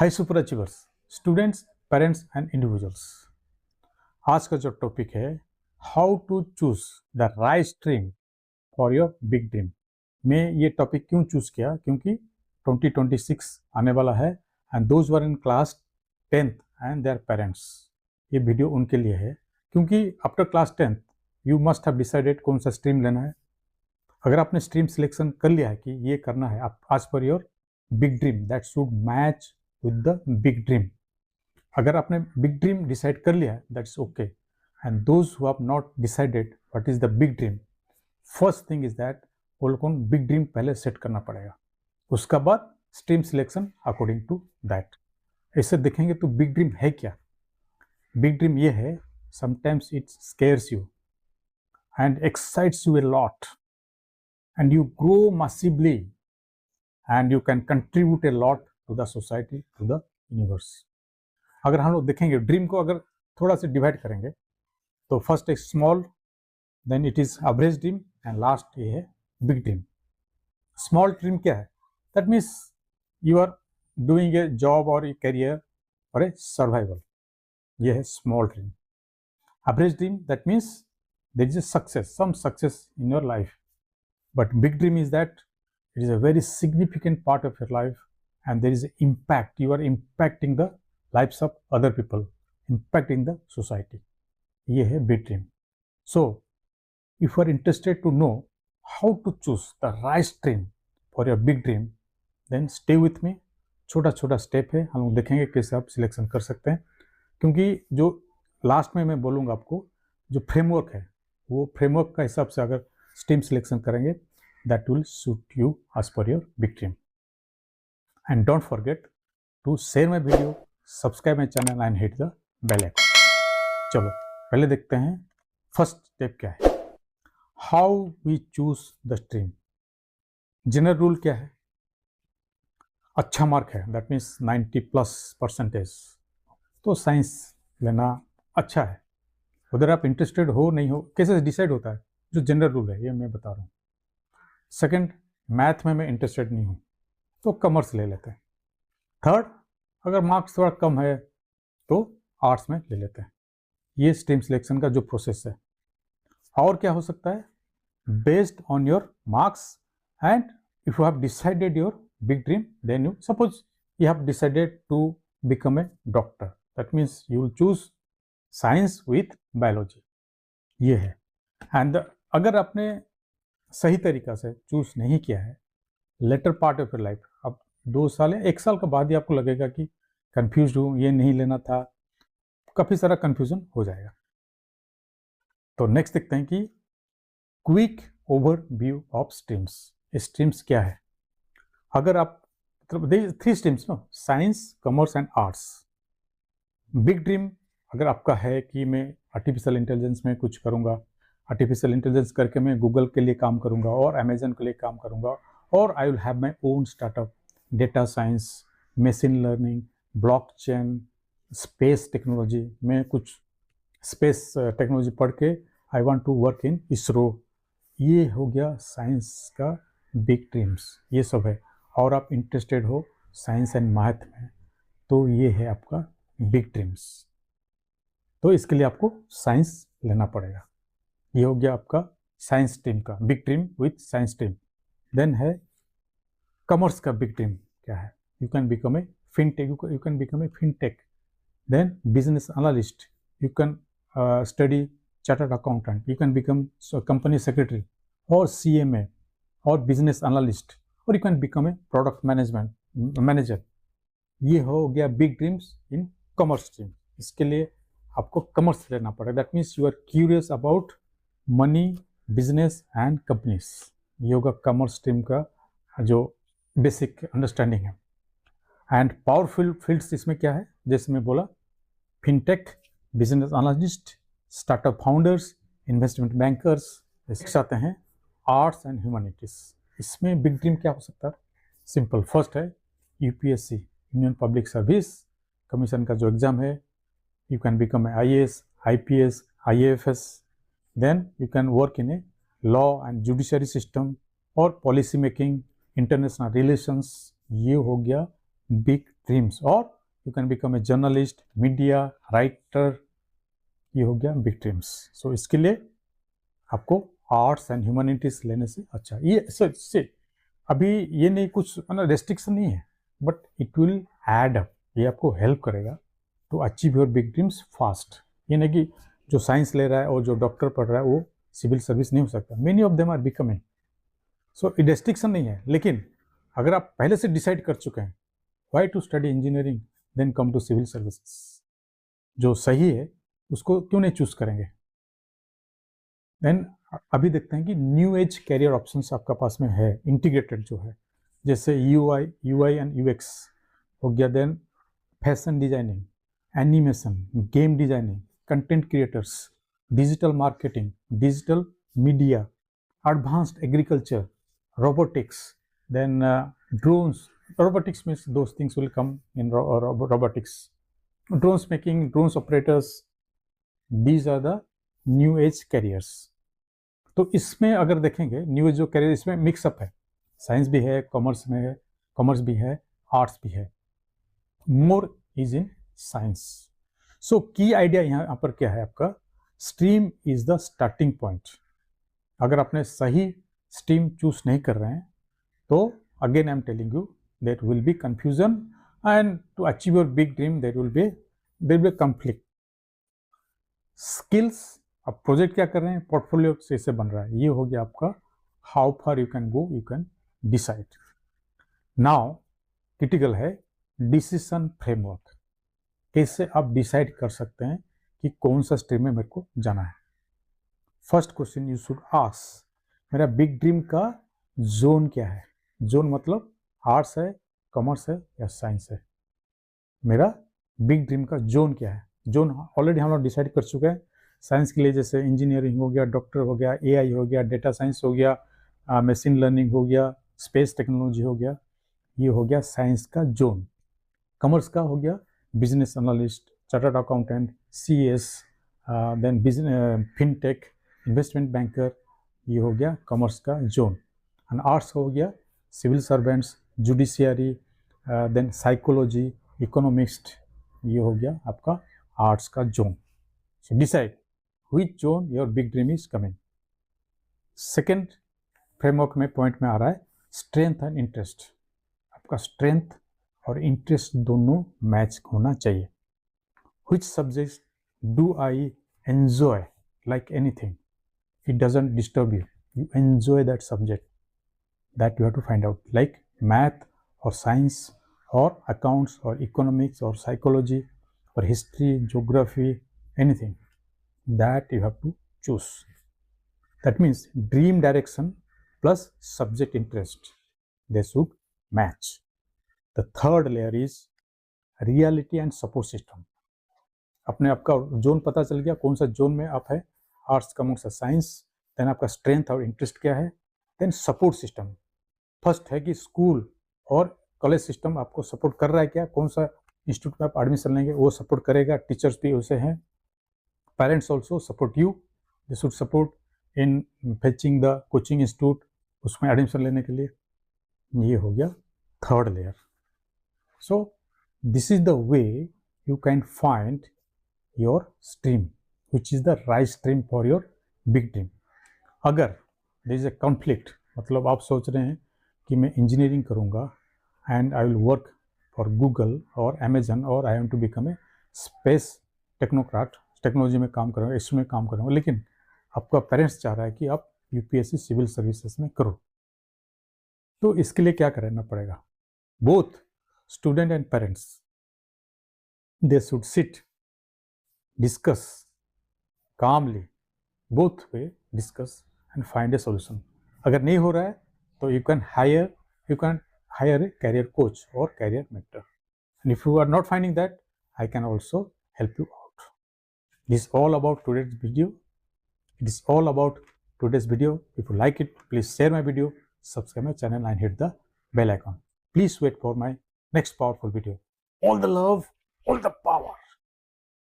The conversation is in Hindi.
High super achievers, students, parents and individuals. आज का जो टॉपिक है how to choose the right stream for your big dream. मैं ये टॉपिक क्यों चूज किया, क्योंकि 2026 आने वाला है and those were in class 10th and their parents. ये वीडियो उनके लिए है क्योंकि after class 10th you must have decided कौन सा स्ट्रीम लेना है। अगर आपने स्ट्रीम सिलेक्शन कर लिया है कि ये करना है आप आज per your big dream that should match with the big dream. अगर आपने बिग ड्रीम डिसाइड कर लिया है that's okay, and those who have not decided what is the big dream, first thing is that वो लोगों को बिग ड्रीम पहले सेट करना पड़ेगा, उसका बाद stream selection according to that. ऐसे देखेंगे तो बिग ड्रीम है क्या। बिग ड्रीम ये है, sometimes it scares you and excites you a lot and you grow massively and you can contribute a lot to the society, to the universe. अगर हम लोग देखेंगे ड्रीम को अगर थोड़ा सा डिवाइड करेंगे तो फर्स्ट एक small, then it is average dream and last ये है बिग ड्रीम। स्मॉल ड्रीम क्या है? That means you are doing a job और ए करियर और ए सर्वाइवल, ये है small dream. Average dream that means there is a success, some success in your life. But big dream is that it is a very significant part of your life and there is an impact. You are impacting the lives of other people, impacting the society. ये है big dream. So, if you are interested to know how to choose the right stream for your big dream, then stay with me. छोटा छोटा स्टेप है, हम लोग देखेंगे कैसे आप सिलेक्शन कर सकते हैं, क्योंकि जो लास्ट में मैं बोलूँगा आपको जो फ्रेमवर्क है वो फ्रेमवर्क का हिसाब से अगर स्ट्रीम सिलेक्शन करेंगे that will suit you as per your big dream. And don't forget to share my video, subscribe my channel and hit the bell icon. चलो पहले देखते हैं फर्स्ट स्टेप क्या है, how we choose the stream. General rule क्या है? अच्छा मार्क है, दैट मीन्स 90+%, तो साइंस लेना अच्छा है। उधर आप इंटरेस्टेड हो नहीं हो कैसे डिसाइड होता है, जो जनरल रूल है ये मैं बता रहा हूँ। सेकंड, मैथ में मैं इंटरेस्टेड नहीं हूँ तो कॉमर्स ले लेते हैं। थर्ड, अगर मार्क्स थोड़ा कम है तो आर्ट्स में ले लेते हैं। ये स्ट्रीम सिलेक्शन का जो प्रोसेस है। और क्या हो सकता है? Based on your marks and if you have decided your big dream, then you suppose you have decided to become a doctor, that means you will choose science with biology, ये है। एंड अगर आपने सही तरीका से चूज नहीं किया है, later part of your life, अब 2 साल या 1 साल के बाद ही आपको लगेगा कि कंफ्यूज हूँ, ये नहीं लेना था, काफ़ी सारा कंफ्यूजन हो जाएगा। तो नेक्स्ट देखते हैं कि quick overview of streams. Streams क्या है? अगर आप मतलब 3 streams know, science, commerce and arts. Big dream अगर आपका है कि मैं आर्टिफिशियल इंटेलिजेंस में कुछ करूँगा, आर्टिफिशियल इंटेलिजेंस करके मैं गूगल के लिए काम करूंगा और अमेजन के लिए काम करूंगा, और I will have my own startup, data science, machine learning, blockchain, space technology, मैं कुछ स्पेस टेक्नोलॉजी पढ़ के I want to work in ISRO, ये हो गया साइंस का बिग ड्रीम्स, ये सब है। और आप इंटरेस्टेड हो साइंस एंड मैथ में तो ये है आपका बिग ड्रीम्स। तो इसके लिए आपको साइंस लेना पड़ेगा। ये हो गया आपका साइंस स्ट्रीम का big dream with science stream. Then है कॉमर्स का बिग ड्रीम क्या है? You can become a fintech, you can become a fintech, then business analyst, you can study chartered accountant, you can become company secretary और CMA और बिजनेस एनालिस्ट, और you can become a product management manager. ये हो गया big dreams in commerce stream. इसके लिए आपको कॉमर्स लेना पड़ेगा, that means you are curious about money, business and companies. ये होगा कॉमर्स स्ट्रीम का जो बेसिक अंडरस्टैंडिंग है। एंड पावरफुल फील्ड्स इसमें क्या है? जैसे मैं बोला, fintech, business analyst, startup founders, investment bankers, इसके साथ हैं आर्ट्स एंड ह्यूमैनिटीज। इसमें बिग ड्रीम क्या हो सकता है? सिंपल, फर्स्ट है UPSC, union public service commission का जो एग्जाम है, you can become a IAS, IPS, IAFS, then you can work in a law and judiciary system और policy making, international relations। ये हो गया big dreams, or you can become a journalist, media writer. ये हो गया big dreams. So इसके लिए आपको आर्ट्स एंड ह्यूमैनिटीज लेने से अच्छा, ये से अभी ये नहीं कुछ रेस्ट्रिक्शन नहीं है, but it will add up, ये आपको हेल्प करेगा to achieve your big dreams fast. ये नहीं कि जो साइंस ले रहा है और जो डॉक्टर पढ़ रहा है वो सिविल सर्विस नहीं हो सकता. Many of them are becoming. So restriction नहीं है, लेकिन अगर आप पहले से डिसाइड कर चुके हैं why to study engineering then come to civil services, जो सही है उसको क्यों नहीं चूज करेंगे. देन अभी देखते हैं कि न्यू एज कैरियर ऑप्शंस आपका पास में है, इंटीग्रेटेड जो है, जैसे यूआई एंड यूएक्स हो गया, then fashion designing, animation, game designing, content creators, digital marketing, digital media, advanced agriculture, robotics, then drones. Robotics means those things will come in robotics. Drones making, drones operators, these are the new age careers. तो इसमें अगर देखेंगे न्यू एज जो कैरियर, इसमें मिक्सअप है, साइंस भी है, कॉमर्स में है, कॉमर्स भी है, आर्ट्स भी है. More is in science. सो की आइडिया यहाँ पर क्या है आपका, stream is the starting point. अगर आपने सही स्ट्रीम चूज नहीं कर रहे हैं तो again I am telling you that will be confusion, and to achieve your big dream there will be conflict. Skills, अब प्रोजेक्ट क्या कर रहे हैं, पोर्टफोलियो से बन रहा है, ये हो गया आपका how far you can go, you can decide. Now critical है डिसीजन फ्रेमवर्क. कैसे आप डिसाइड कर सकते हैं कि कौन सा स्ट्रीम में मेरे को जाना है. First question you should ask, मेरा बिग ड्रीम का जोन क्या है. जोन मतलब आर्ट्स है, कॉमर्स है या साइंस है. मेरा बिग ड्रीम का जोन क्या है. जोन ऑलरेडी हम लोग डिसाइड कर चुके हैं. साइंस के लिए जैसे इंजीनियरिंग हो गया, डॉक्टर हो गया, एआई हो गया, डेटा साइंस हो गया, मशीन लर्निंग हो गया, स्पेस टेक्नोलॉजी हो गया, ये हो गया साइंस का जोन. कॉमर्स का हो गया business analyst, chartered accountant, CS, then business, fintech, investment banker, ये हो गया कॉमर्स का जोन. एंड आर्ट्स हो गया civil servants, judiciary, then psychology, economist, ये हो गया आपका आर्ट्स का zone. So decide which zone your big dream is coming. Second framework में पॉइंट में आ रहा है स्ट्रेंथ एंड इंटरेस्ट. आपका स्ट्रेंथ और इंटरेस्ट दोनों मैच होना चाहिए. Which subject do I enjoy like anything, it doesn't disturb you, you enjoy that subject, that you have to find out, like math or science or accounts or economics or psychology or history, geography, anything that you have to choose. That means dream direction plus subject interest, they should match. The third layer is reality and support system. अपने आपका जोन पता चल गया कौन सा जोन में आप है, आर्ट्स, कॉमर्स, साइंस. देन आपका स्ट्रेंथ और इंटरेस्ट क्या है. Then support system. फर्स्ट है कि स्कूल और कॉलेज सिस्टम आपको सपोर्ट कर रहा है क्या, कौन सा इंस्टीट्यूट में आप एडमिशन लेंगे वो सपोर्ट करेगा. टीचर्स भी वैसे हैं. Parents also support you, they should support in fetching the coaching institute, उसमें एडमिशन लेने के लिए. ये हो गया third layer. So this is the way you can find your stream which is the right stream for your big dream. अगर देयर इज ए कॉन्फ्लिक्ट, मतलब आप सोच रहे हैं कि मैं इंजीनियरिंग करूंगा and I will work for Google और अमेजन, और आई want to become a space technocrat, technology में काम करूँगा, इसमें काम करूँगा, लेकिन आपका पेरेंट्स चाह रहा है कि आप यूपीएससी सिविल सर्विसेज में करो, तो इसके लिए क्या करना पड़ेगा. Both student and parents they should seat, discuss calmly, both way discuss and find a solution. अगर नहीं हो रहा है तो you can hire a career coach or career mentor. And if you are not finding that, I can also help you out. This is all about today's video. It is all about today's video. If you like it, please share my video, subscribe my channel and hit the bell icon. Please wait for my next powerful video. All the love, all the